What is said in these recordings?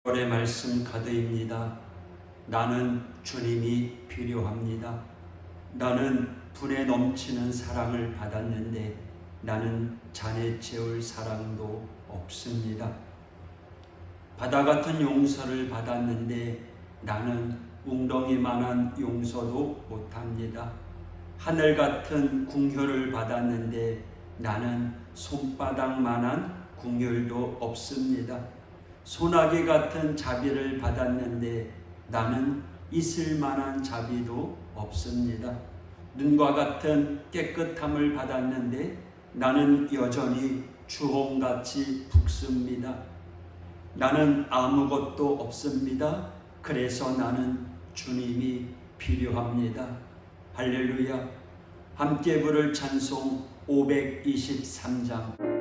올해 말씀 카드입니다. 나는 주님이 필요합니다. 나는 불에 넘치는 사랑을 받았는데 나는 잔에 채울 사랑도 없습니다. 바다 같은 용서를 받았는데 나는 웅덩이만한 용서도 못합니다. 하늘 같은 궁휼을 받았는데 나는 손바닥만한 궁휼도 없습니다. 소나기 같은 자비를 받았는데 나는 있을만한 자비도 없습니다. 눈과 같은 깨끗함을 받았는데 나는 여전히 주홍같이 붉습니다. 나는 아무것도 없습니다. 그래서 나는 주님이 필요합니다. 할렐루야. 함께 부를 찬송 523장.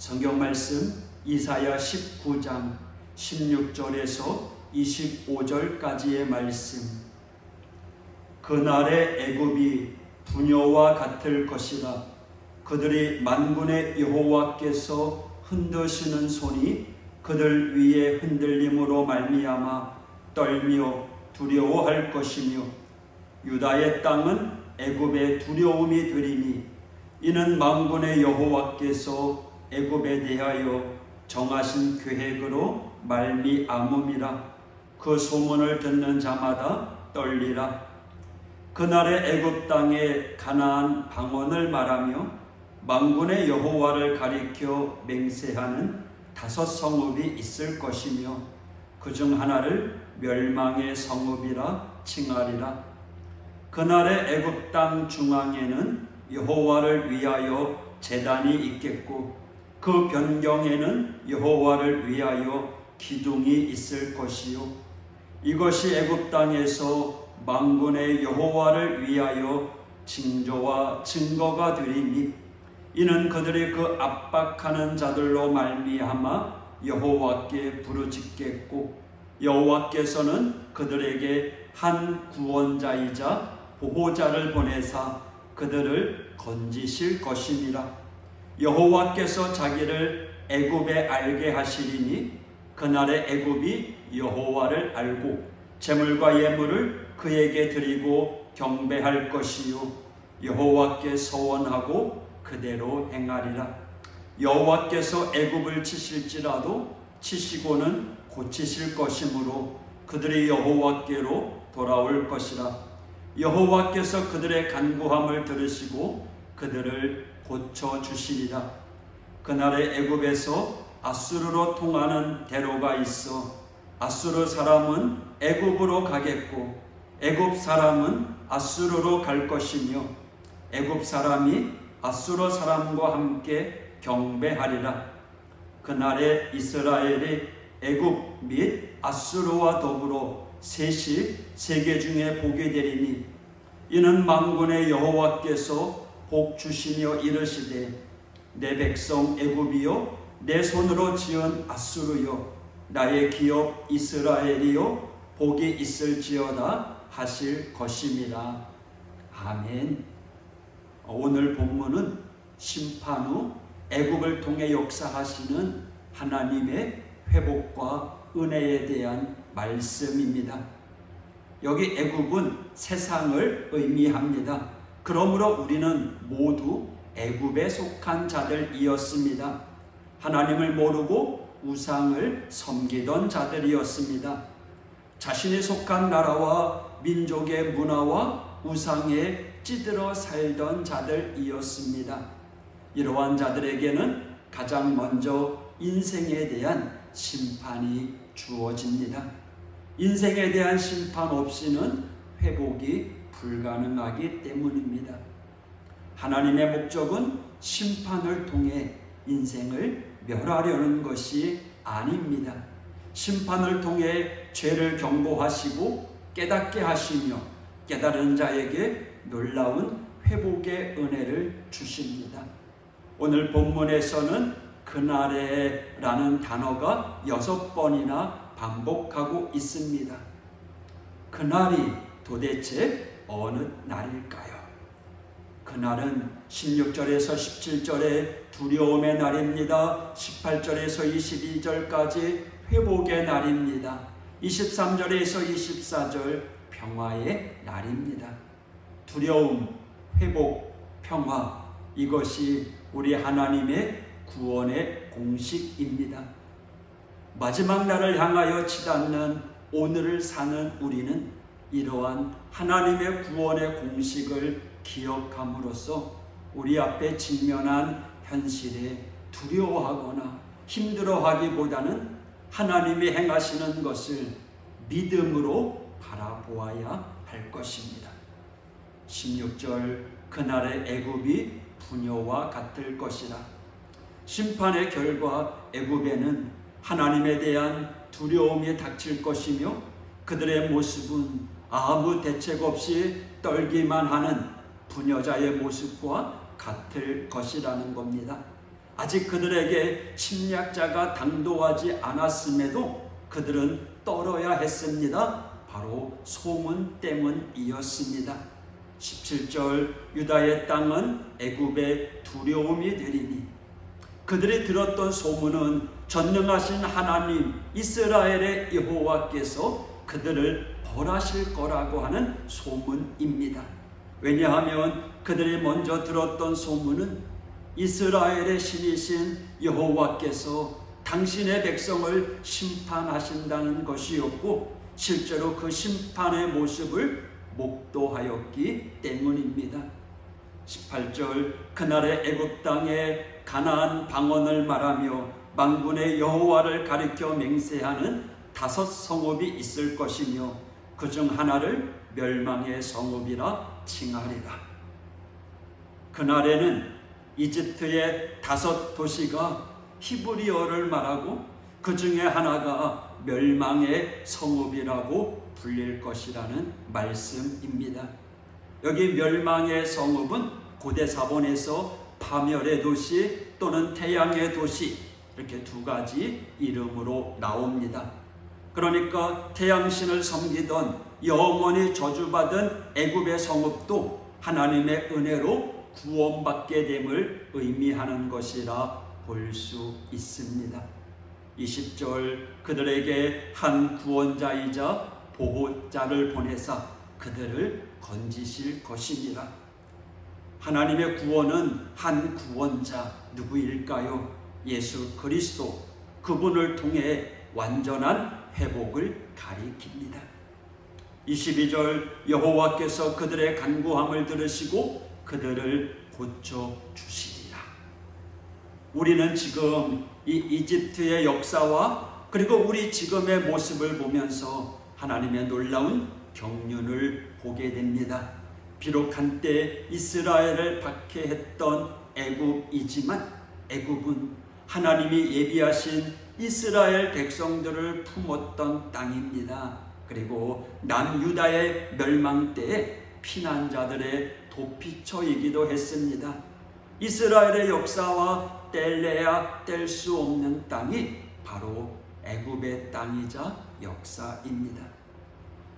성경 말씀 이사야 19장 16절에서 25절까지의 말씀. 그날의 애굽이 부녀와 같을 것이라. 그들이 만군의 여호와께서 흔드시는 손이 그들 위에 흔들림으로 말미암아 떨며 두려워할 것이며 유다의 땅은 애굽의 두려움이 되리니 이는 만군의 여호와께서 애굽에 대하여 정하신 계획으로 말미암음이라. 그 소문을 듣는 자마다 떨리라. 그날의 애굽 땅에 가나안 방언을 말하며 만군의 여호와를 가리켜 맹세하는 5 성읍이 있을 것이며 그중 하나를 멸망의 성읍이라 칭하리라. 그날의 애굽 땅 중앙에는 여호와를 위하여 제단이 있겠고 그 변경에는 여호와를 위하여 기둥이 있을 것이요 이것이 애굽 땅에서 만군의 여호와를 위하여 징조와 증거가 되리니 이는 그들이 그 압박하는 자들로 말미암아 여호와께 부르짖겠고 여호와께서는 그들에게 한 구원자이자 보호자를 보내사 그들을 건지실 것이니라. 여호와께서 자기를 애굽에 알게 하시리니 그날의 애굽이 여호와를 알고 제물과 예물을 그에게 드리고 경배할 것이요 여호와께 서원하고 그대로 행하리라. 여호와께서 애굽을 치실지라도 치시고는 고치실 것이므로 그들이 여호와께로 돌아올 것이라. 여호와께서 그들의 간구함을 들으시고 그들을 고쳐주시리라. 그날의 애굽에서 아수르로 통하는 대로가 있어 아수르 사람은 애굽으로 가겠고 애굽 사람은 아수르로 갈 것이며 애굽 사람이 아수르 사람과 함께 경배하리라. 그날에 이스라엘이 애굽 및 아수르와 더불어 셋이 세계 중에 복이 되리니 이는 만군의 여호와께서 복 주시며 이르시되 내 백성 애굽이요 내 손으로 지은 아수르요 나의 기업 이스라엘이요 복이 있을지어다 하실 것임이라. 아멘. 오늘 본문은 심판 후 애굽을 통해 역사하시는 하나님의 회복과 은혜에 대한 말씀입니다. 여기 애굽은 세상을 의미합니다. 그러므로 우리는 모두 애굽에 속한 자들이었습니다. 하나님을 모르고 우상을 섬기던 자들이었습니다. 자신이 속한 나라와 민족의 문화와 우상에 찌들어 살던 자들이었습니다. 이러한 자들에게는 가장 먼저 인생에 대한 심판이 주어집니다. 인생에 대한 심판 없이는 회복이 불가능하기 때문입니다. 하나님의 목적은 심판을 통해 인생을 멸하려는 것이 아닙니다. 심판을 통해 죄를 경고하시고 깨닫게 하시며 깨달은 자에게 놀라운 회복의 은혜를 주십니다. 오늘 본문에서는 그날에 라는 단어가 6번이나 반복하고 있습니다. 그날이 도대체 어느 날일까요? 그날은 16절에서 17절에 두려움의 날입니다. 18절에서 22절까지 회복의 날입니다. 23절에서 24절 평화의 날입니다. 두려움, 회복, 평화, 이것이 우리 하나님의 구원의 공식입니다. 마지막 날을 향하여 치닫는 오늘을 사는 우리는 이러한 하나님의 구원의 공식을 기억함으로써 우리 앞에 직면한 현실에 두려워하거나 힘들어하기보다는 하나님이 행하시는 것을 믿음으로 바라보아야 할 것입니다. 16절 그날의 애굽이 부녀와 같을 것이라. 심판의 결과 애굽에는 하나님에 대한 두려움이 닥칠 것이며 그들의 모습은 아무 대책 없이 떨기만 하는 부녀자의 모습과 같을 것이라는 겁니다. 아직 그들에게 침략자가 당도하지 않았음에도 그들은 떨어야 했습니다. 바로 소문 때문이었습니다. 17절 유다의 땅은 애굽의 두려움이 되리니 그들이 들었던 소문은 전능하신 하나님 이스라엘의 여호와께서 그들을 벌하실 거라고 하는 소문입니다. 왜냐하면 그들이 먼저 들었던 소문은 이스라엘의 신이신 여호와께서 당신의 백성을 심판하신다는 것이었고 실제로 그 심판의 모습을 목도하였기 때문입니다. 18절 그날의 애굽 땅에 가나안 방언을 말하며 만군의 여호와를 가리켜 맹세하는 5 성읍이 있을 것이며 그중 하나를 멸망의 성읍이라 칭하리라. 그날에는 이집트의 5 도시가 히브리어를 말하고 그 중에 하나가 멸망의 성읍이라고 불릴 것이라는 말씀입니다. 여기 멸망의 성읍은 고대 사본에서 파멸의 도시 또는 태양의 도시, 이렇게 2가지 이름으로 나옵니다. 그러니까 태양신을 섬기던 영원히 저주받은 애굽의 성읍도 하나님의 은혜로 구원받게 됨을 의미하는 것이라 볼 수 있습니다. 20절 그들에게 한 구원자이자 보호자를 보내사 그들을 건지실 것이니라. 하나님의 구원은 한 구원자 누구일까요? 예수 그리스도, 그분을 통해 완전한 회복을 가리킵니다. 22절 여호와께서 그들의 간구함을 들으시고 그들을 고쳐주시리라. 우리는 지금 이 이집트의 역사와 그리고 우리 지금의 모습을 보면서 하나님의 놀라운 경륜을 보게 됩니다. 비록 한때 이스라엘을 박해했던 애굽이지만 애굽은 하나님이 예비하신 이스라엘 백성들을 품었던 땅입니다. 그리고 남유다의 멸망 때에 피난자들의 도피처이기도 했습니다. 이스라엘의 역사와 뗄래야 뗄 수 없는 땅이 바로 애굽의 땅이자 역사입니다.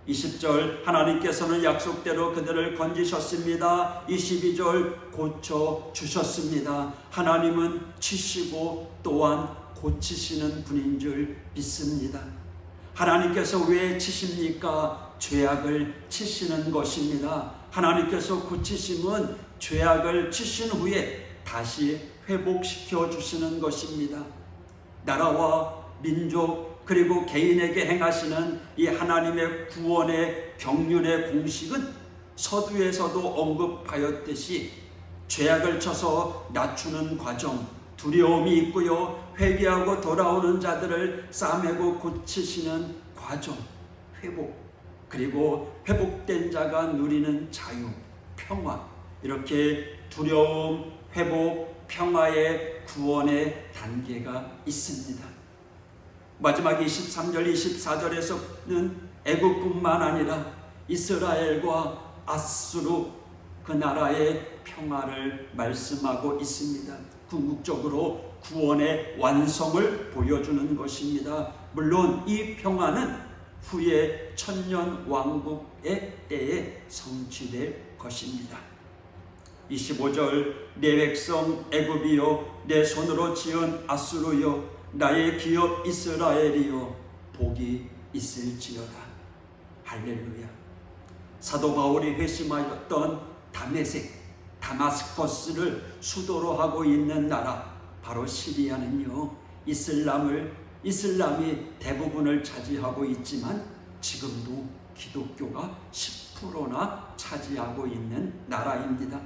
20절 하나님께서는 약속대로 그들을 건지셨습니다. 22절 고쳐주셨습니다. 하나님은 치시고 또한 고치시는 분인 줄 믿습니다. 하나님께서 왜 치십니까? 죄악을 치시는 것입니다. 하나님께서 고치심은 죄악을 치신 후에 다시 회복시켜 주시는 것입니다. 나라와 민족 그리고 개인에게 행하시는 이 하나님의 구원의 경륜의 공식은 서두에서도 언급하였듯이 죄악을 쳐서 낮추는 과정, 두려움이 있고요, 회개하고 돌아오는 자들을 싸매고 고치시는 과정, 회복, 그리고 회복된 자가 누리는 자유, 평화, 이렇게 두려움, 회복, 평화의 구원의 단계가 있습니다. 마지막 23절, 24절에서는 애굽뿐만 아니라 이스라엘과 아수르 그 나라의 평화를 말씀하고 있습니다. 궁극적으로 구원의 완성을 보여주는 것입니다. 물론 이 평화는 후에 천년 왕국의 때에 성취될 것입니다. 25절 내 백성 애굽이요 내 손으로 지은 아수르요 나의 기업 이스라엘이요 복이 있을지어다. 할렐루야. 사도 바울이 회심하였던 다마스커스를 수도로 하고 있는 나라 바로 시리아는요, 이슬람이 대부분을 차지하고 있지만 지금도 기독교가 10%나 차지하고 있는 나라입니다.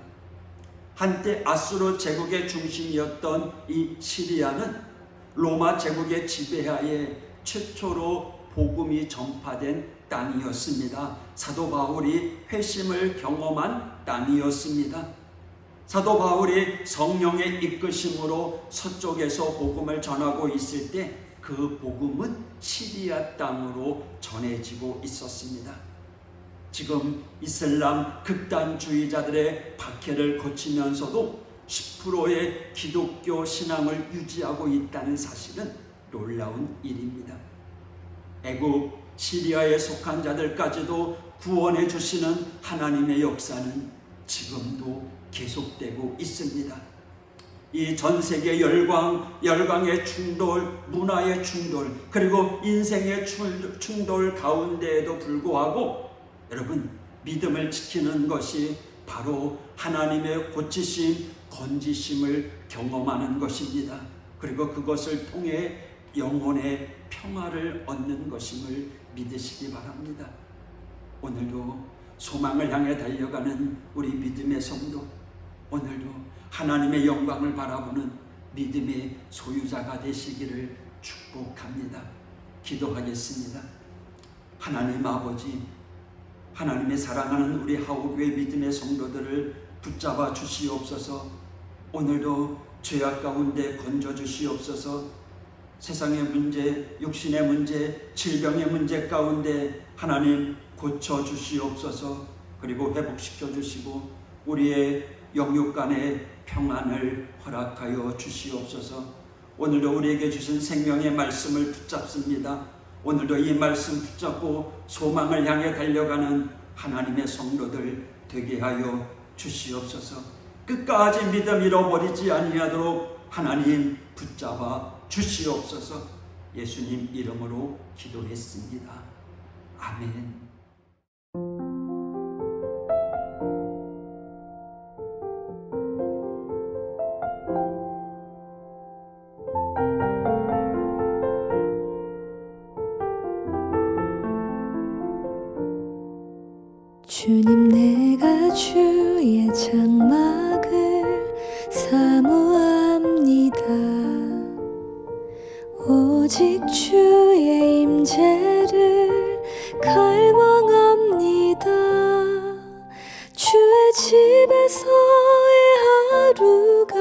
한때 아수르 제국의 중심이었던 이 시리아는 로마 제국의 지배하에 최초로 복음이 전파된 땅이었습니다. 사도 바울이 회심을 경험한 땅이었습니다. 사도 바울이 성령의 이끄심으로 서쪽에서 복음을 전하고 있을 때 그 복음은 시리아 땅으로 전해지고 있었습니다. 지금 이슬람 극단주의자들의 박해를 거치면서도 10%의 기독교 신앙을 유지하고 있다는 사실은 놀라운 일입니다. 애굽, 시리아에 속한 자들까지도 구원해 주시는 하나님의 역사는 지금도 계속되고 있습니다. 이 전 세계 열강의 충돌, 문화의 충돌, 그리고 인생의 충돌 가운데에도 불구하고 여러분 믿음을 지키는 것이 바로 하나님의 고치심, 건지심을 경험하는 것입니다. 그리고 그것을 통해 영혼의 평화를 얻는 것임을 믿으시기 바랍니다. 오늘도 소망을 향해 달려가는 우리 믿음의 성도, 오늘도 하나님의 영광을 바라보는 믿음의 소유자가 되시기를 축복합니다. 기도하겠습니다. 하나님 아버지, 하나님의 사랑하는 우리 하우교회 믿음의 성도들을 붙잡아 주시옵소서. 오늘도 죄악 가운데 건져 주시옵소서. 세상의 문제, 육신의 문제, 질병의 문제 가운데 하나님 고쳐 주시옵소서. 그리고 회복시켜 주시고 우리의 영육 간의 평안을 허락하여 주시옵소서. 오늘도 우리에게 주신 생명의 말씀을 붙잡습니다. 오늘도 이 말씀 붙잡고 소망을 향해 달려가는 하나님의 성도들 되게 하여 주시옵소서. 끝까지 믿음 잃어버리지 아니하도록 하나님 붙잡아 주시옵소서. 예수님 이름으로 기도했습니다. 아멘. 주님, 내가 주의 장막을 사모합니다. 오직 주의 임재를 갈망합니다. 주의 집에서의 하루가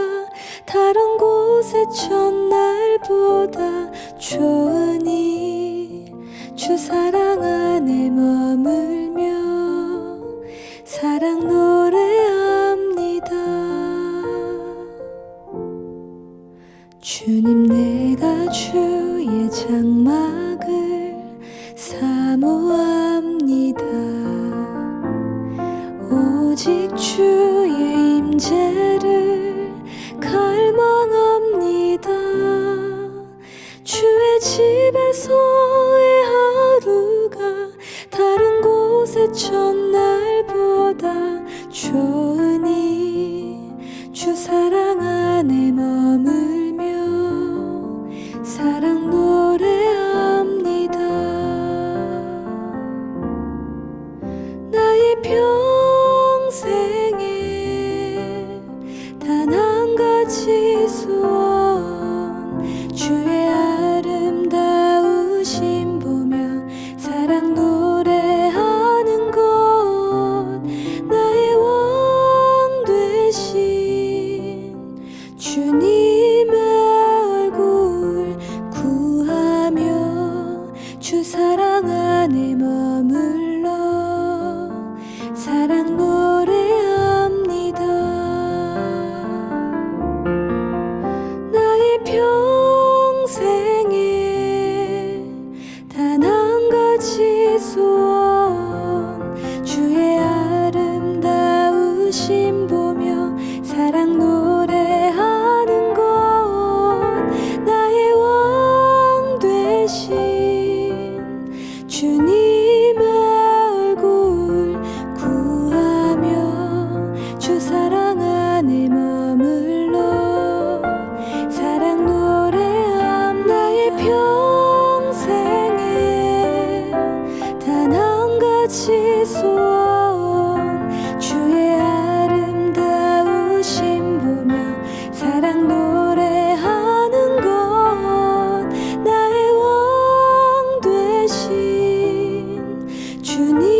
다른 곳의 첫날보다 좋으니 주 사랑 안에 머물며 사랑 노래합니다. 주님, 내가 주의 장막을 사모합니다. 오직 주의 임재를 갈망합니다. 주의 집에서의 하루가 다른 곳의 첫날보다 좋으니 주 사랑 안에 머물며 사랑 노래합니다. 나의 평생에 단 한 가지 소원, 주의 아름다우심 보며 사랑 노래하는 것, 나의 왕 되신 주님의 얼굴 구하며 주 사랑 안에 머물러 사랑 노래합니다. 나의 평생에 단 한 가지 소원, 주의 아름다우심 보며 사랑 노래하는 것, 나의 왕 되신 주님의 얼굴 구하며 주 사랑 안에 머물러 사랑 노래함. 나의 평생에 단 한 가지 소원, 주의 아름다우심 보며 사랑 노래하는 것, 나의 왕 되신 주님